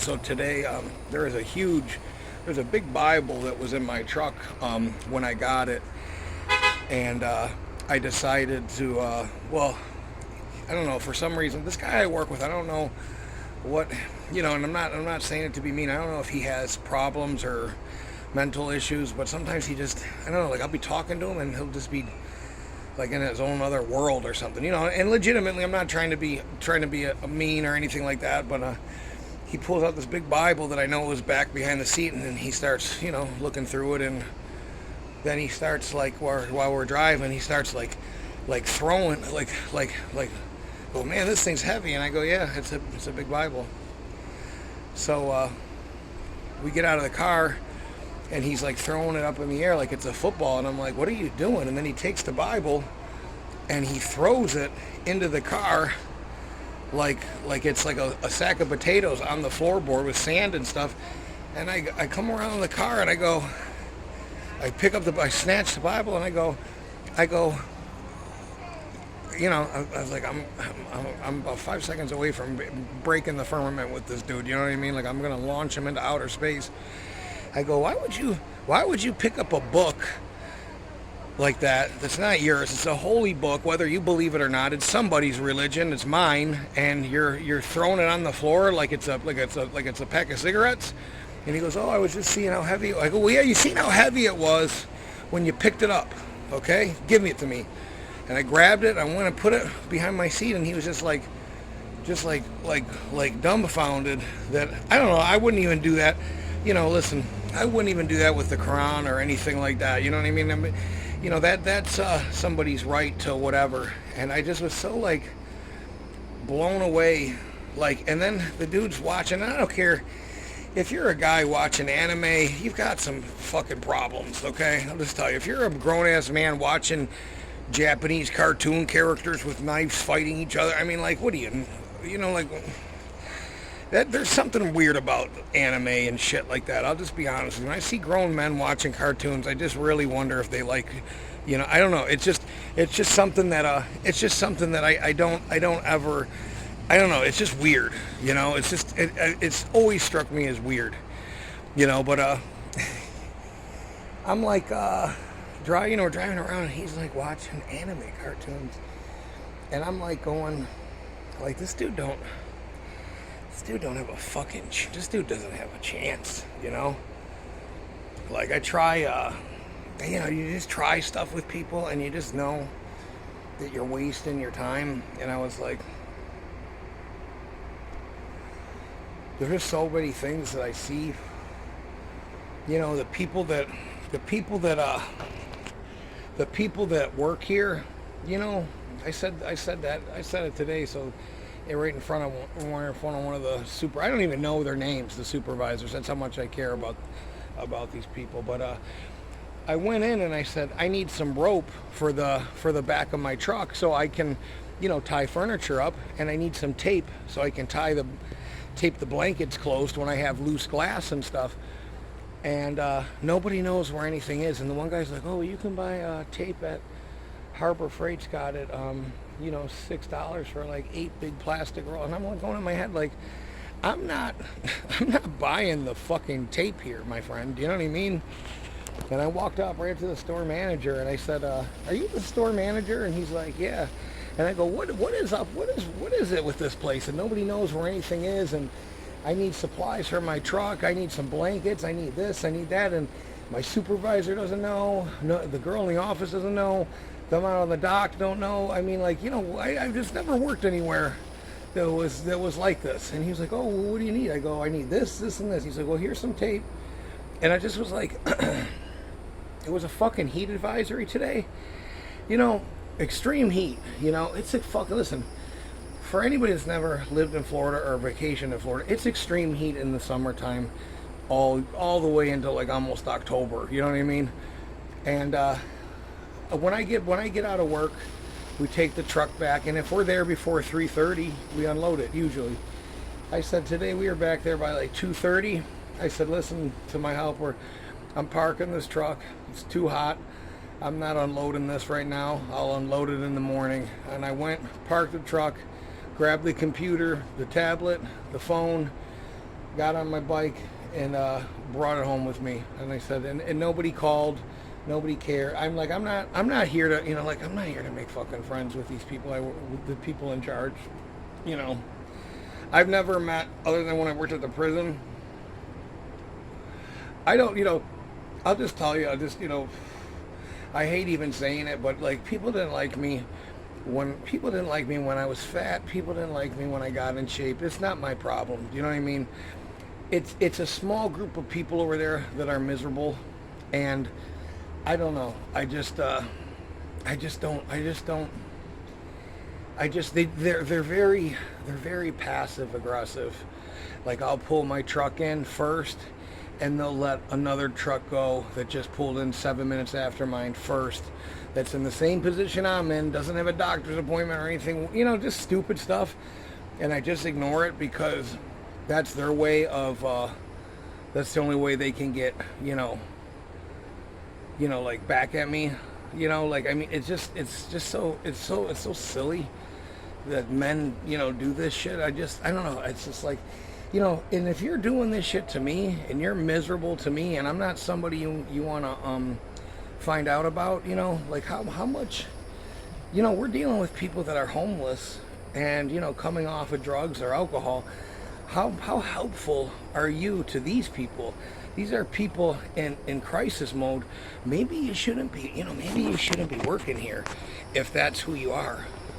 So today, there's a big Bible that was in my truck when I got it, and I decided to, I don't know, for some reason, this guy I work with, I don't know what, and I'm not saying it to be mean. I don't know if he has problems or mental issues, but sometimes he just, I don't know, like I'll be talking to him and he'll just be like in his own other world or something, and legitimately, I'm not trying to be a mean or anything like that, but he pulls out this big Bible that I know was back behind the seat, and then he starts, looking through it, and then he starts like while we're driving, he starts like throwing like, oh man, this thing's heavy, and I go, yeah, it's a big Bible. So we get out of the car, and he's like throwing it up in the air like it's a football, and I'm like, what are you doing? And then he takes the Bible and he throws it into the car like it's like a sack of potatoes on the floorboard with sand and stuff. And I come around the car and I snatch the Bible, and I go, I was like, I'm about 5 seconds away from breaking the firmament with this dude. You know what I mean? Like, I'm gonna launch him into outer space. I go, why would you pick up a book like that's not yours? It's a holy book, whether you believe it or not. It's somebody's religion. It's mine, and you're throwing it on the floor like it's a pack of cigarettes. And he goes, oh, I was just seeing how heavy. I go, well, yeah, you seen how heavy it was when you picked it up. Okay, give it to me. And I grabbed it. I went to put it behind my seat, and he was just like dumbfounded that, I don't know. I wouldn't even do that. Listen, I wouldn't even do that with the Quran or anything like that. You know what I mean? That's somebody's right to whatever. And I just was so like blown away. And then the dude's watching. And I don't care if you're a guy watching anime, you've got some fucking problems. Okay, I'll just tell you. If you're a grown ass man watching Japanese cartoon characters with knives fighting each other, I mean, like, what do like? That there's something weird about anime and shit like that. I'll just be honest. When I see grown men watching cartoons, I just really wonder if they like, I don't know. It's just something that I don't ever, I don't know. It's just weird. It's always struck me as weird. But I'm like driving around, and he's like watching anime cartoons, and I'm like going, like, this dude don't have a fucking, this dude doesn't have a chance, Like, I try, you just try stuff with people, and you just know that you're wasting your time. And I was like, there's just so many things that I see, the people that work here, I said it today, so right in front of one of the I don't even know their names, the supervisors. That's how much I care about these people. But I went in and I said, I need some rope for the back of my truck so I can, tie furniture up, and I need some tape so I can tape the blankets closed when I have loose glass and stuff. And nobody knows where anything is. And the one guy's like, oh, you can buy tape at Harbor Freight's got it. $6 for like 8 big plastic rolls. And I'm like going in my head like, I'm not buying the fucking tape here, my friend. Do you know what I mean? And I walked up right to the store manager, and I said, are you the store manager? And he's like, yeah. And I go, what is up? What is it with this place? And nobody knows where anything is, and I need supplies for my truck. I need some blankets. I need this. I need that. And my supervisor doesn't know. No, the girl in the office doesn't know. Them out on the dock don't know. I mean, like, I've just never worked anywhere that was like this. And he was like, oh, well, what do you need? I go, I need this, this, and this. He's like, well, here's some tape. And I just was like, it was a fucking heat advisory today. Extreme heat. It's a fucking, listen, for anybody that's never lived in Florida or vacationed in Florida, it's extreme heat in the summertime, all the way into like almost October. You know what I mean? And when I get out of work, we take the truck back, and if we're there before 3:30, we unload it usually. I said today we were back there by like 2:30. I said, listen to my helper, I'm parking this truck. It's too hot. I'm not unloading this right now. I'll unload it in the morning. And I went, parked the truck, grabbed the computer, the tablet, the phone, got on my bike and brought it home with me. And I said, and nobody called, nobody cared. I'm like, I'm not here to, like, I'm not here to make fucking friends with these people. With the people in charge. You know, I've never met, other than when I worked at the prison. I don't, I'll just tell you, I hate even saying it, but like, people didn't like me when I was fat. People didn't like me when I got in shape. It's not my problem. You know what I mean? It's a small group of people over there that are miserable, and I don't know. They're very passive aggressive. Like, I'll pull my truck in first, and they'll let another truck go that just pulled in 7 minutes after mine first, that's in the same position I'm in, doesn't have a doctor's appointment or anything, just stupid stuff. And I just ignore it because that's their way of, that's the only way they can get, like, back at me. Like, I mean, it's so silly that men, do this shit. I don't know. It's just like, and if you're doing this shit to me and you're miserable to me and I'm not somebody you want to find out about, like how much, we're dealing with people that are homeless and, coming off of drugs or alcohol. How helpful are you to these people? These are people in crisis mode. Maybe you shouldn't be working here if that's who you are.